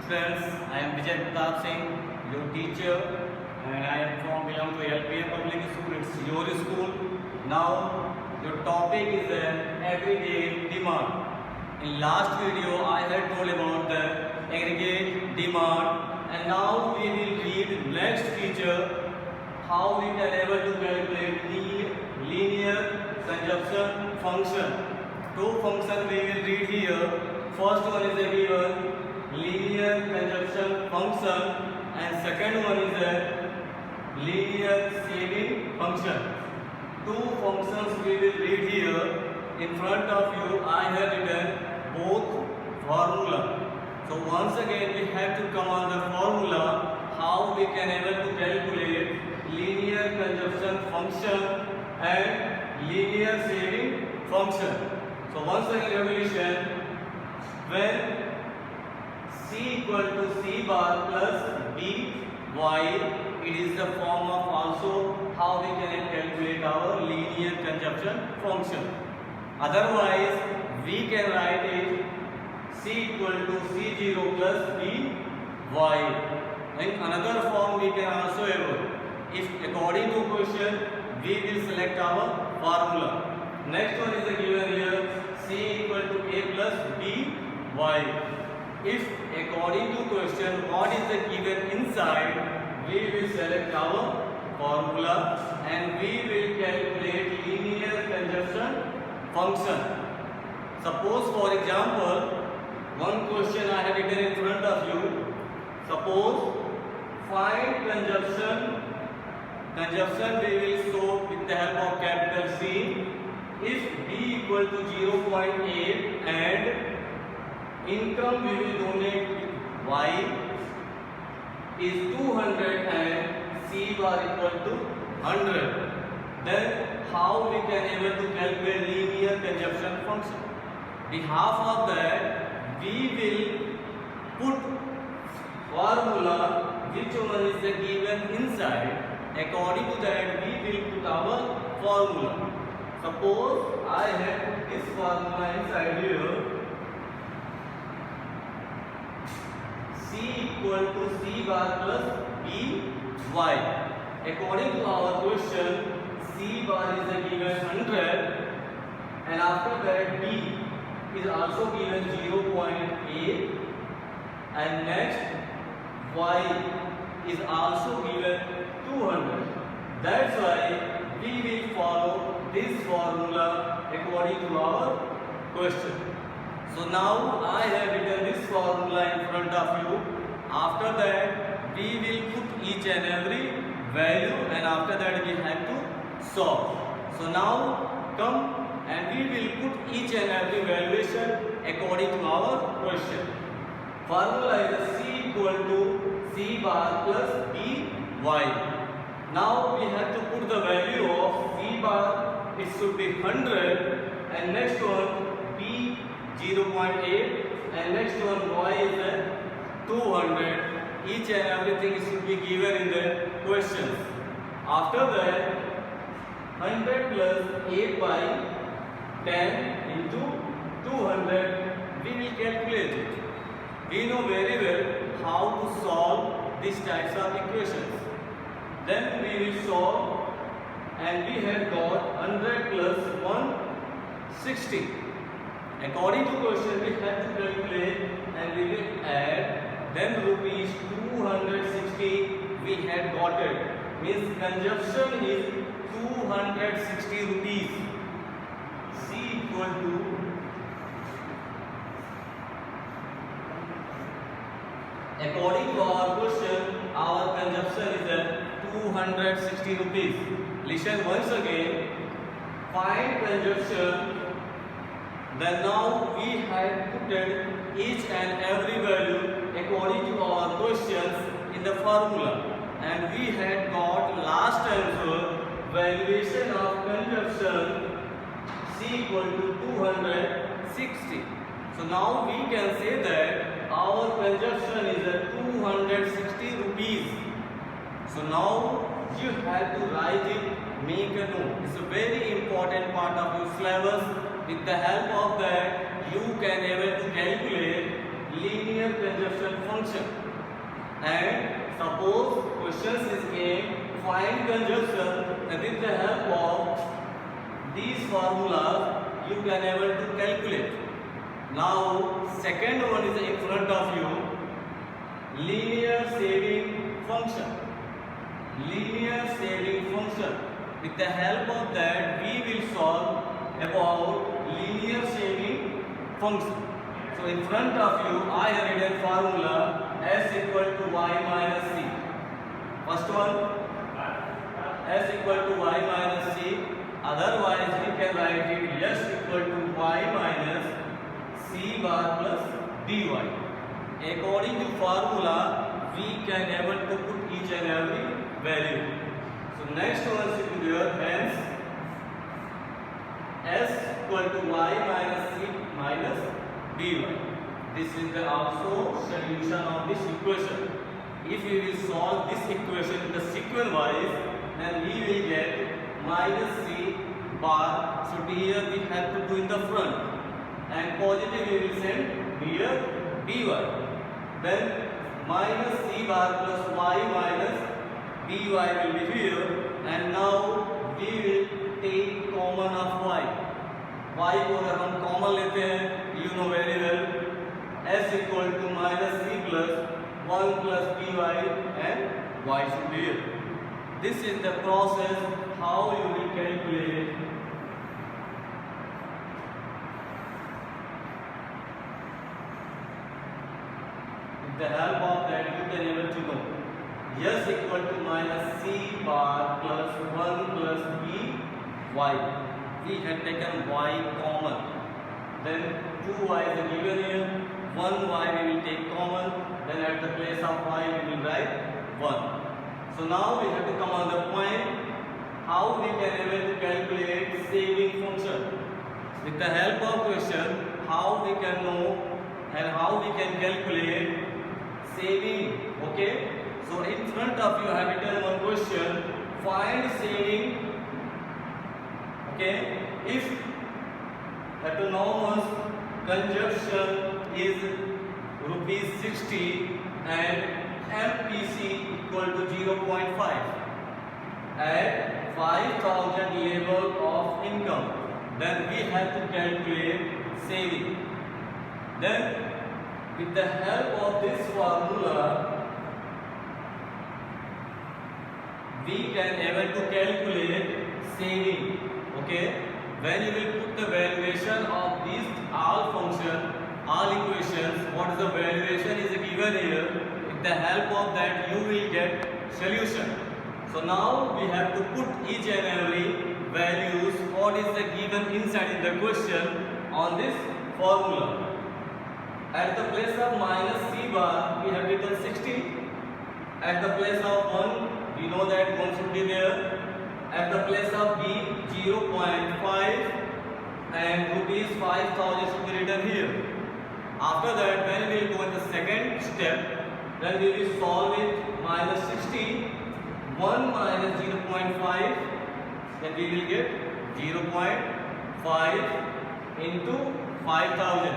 Friends, I am Vijay Pratap Singh, your teacher, and I am from belong to LPM Public School. It's your school. Now, your topic is aggregate demand. In last video, I had told about the aggregate demand, and now we will read next feature how we can able to calculate linear consumption function. Two functions we will read here. First one is a given linear consumption function and second one is a linear saving function. Two functions we will read here. In front of you I have written both formula. So once again we have to come on the formula how we can able to calculate linear consumption function and linear saving function. So once again revolution, when C equal to C bar plus B y, it is the form of also how we can calculate our linear consumption function. Otherwise, we can write it C equal to C0 plus B y. In another form, we can also have, if according to question, we will select our formula. Next one is a given here, C equal to A plus B y. If according to question what is the given inside, we will select our formula and we will calculate linear consumption function. Suppose for example, one question I have written in front of you. Suppose find consumption we will show with the help of capital C if B equal to 0.8 and income we will donate Y is 200 and C bar equal to 100. Then how we can able to calculate linear consumption function? Behalf of that, we will put formula which one is the given inside. According to that, we will put our formula. Suppose I have put this formula inside here. C equal to C bar plus B y. According to our question, C bar is given 100 and after that B is also given 0.8 and next y is also given 200. That's why we will follow this formula according to our question. So now I have written this formula in front of you. After that, we will put each and every value and after that we have to solve. So now come and we will put each and every valuation according to our question. Formula is C equal to C bar plus B y. Now we have to put the value of C bar, it should be 100 and next one B 0.8 and next one y is 200. Each and everything should be given in the questions. After that, 100 plus 8 by 10 into 200, we will calculate it. We know very well how to solve these types of equations. Then we will solve and we have got 100 plus 160. According to question, we have to calculate and we will add. Then rupees 260 we had got it. Means consumption is 260 rupees. C equal to according to our question, our consumption is 260 rupees. Listen once again. Find consumption. Then now we have put each and every value according to our questions in the formula and we had got last answer valuation of consumption C equal to 260. So now we can say that our consumption is 260 rupees. So now you have to write it, make a note. It's a very important part of your syllabus. With the help of that, you can able to calculate linear conjugation function. And suppose questions is game find conjugation, and with the help of these formulas you can able to calculate. Now second one is in front of you, linear saving function. Linear saving function. With the help of that we will solve about linear saving function. So in front of you I have written formula S equal to y minus c. First one, S equal to y minus c. Otherwise we can write it S equal to y minus c bar plus dy. According to formula we can able to put each and every value. So next one should be there, hence S equal to y minus c minus dy. This is the also solution of this equation. If we will solve this equation in the sequence wise, then we will get minus c bar. So here we have to do in the front, and positive we will send here dy. Then minus c bar plus y minus dy will be here, and now we will take common of y. Y को अगर हम common लेते हैं, you know very well, S equal to minus c plus 1 plus dy and y should be here. This is the process how you will calculate with the help of that you can able to know S equal to minus c bar plus 1 plus b y. We had taken y common, then 2y is given here, 1y we will take common, then at the place of y we will write 1. So now we have to come on the point how we can able to calculate saving function. With the help of question, how we can know and how we can calculate saving. Okay, so in front of you I have written one question, find saving. Okay, if autonomous conjunction is rupees 60 and MPC equal to 0.5 at 5,000 level of income, then we have to calculate saving. Then with the help of this formula we can able to calculate saving. Okay, when you will put the valuation of these all function, all equations, what is the valuation is given here. With the help of that you will get solution. So now we have to put each and every values what is the given inside in the question on this formula. At the place of minus c bar we have written 60. At the place of 1 we know that 1 should be there. At the place of b 0.5 and rupees 5,000 should be written here. After that when we will go in the second step, then we will solve it minus 60, 1 minus 0.5, then we will get 0.5 into 5,000.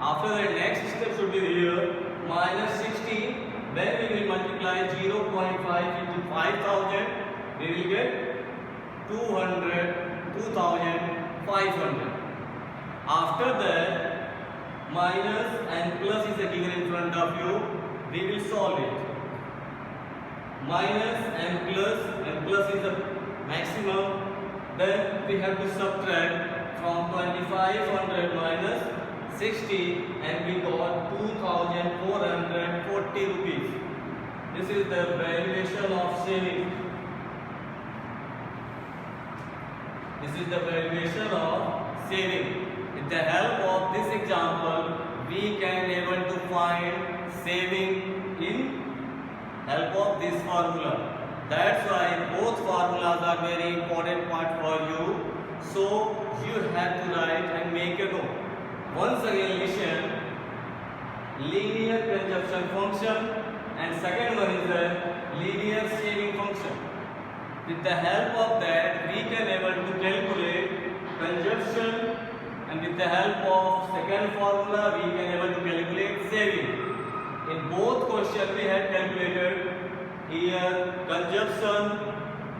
After that next step should be here, minus 60, when we will multiply 0.5 into 5,000, we will get 2,500. After that, minus and plus is given in front of you, we will solve it. Minus and plus is the maximum, then we have to subtract from 2,500 minus 60 and we got 2,440 rupees. This is the valuation of saving. This is the valuation of saving. With the help of this example, we can able to find saving in help of this formula. That's why both formulas are very important part for you. So you have to write and make a note. Once again listen, linear conjugation function and second one is the linear saving function. With the help of that we can able to calculate conjugation and with the help of second formula we can able to calculate saving. In both questions we had calculated here consumption,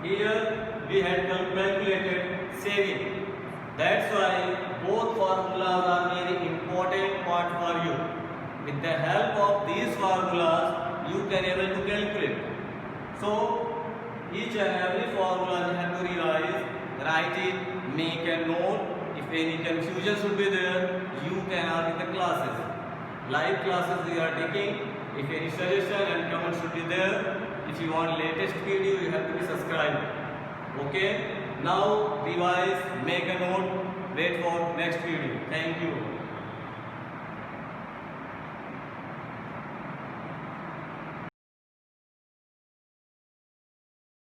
here we had calculated saving. That's why both formulas are very important part for you. With the help of these formulas you can able to calculate. So each and every formula you have to revise, write it, make a note. If any confusion should be there, you can ask in the classes. Live classes we are taking. If any suggestion and comment should be there, if you want latest video, you have to be subscribed. Okay? Now revise, make a note, wait for next video. Thank you.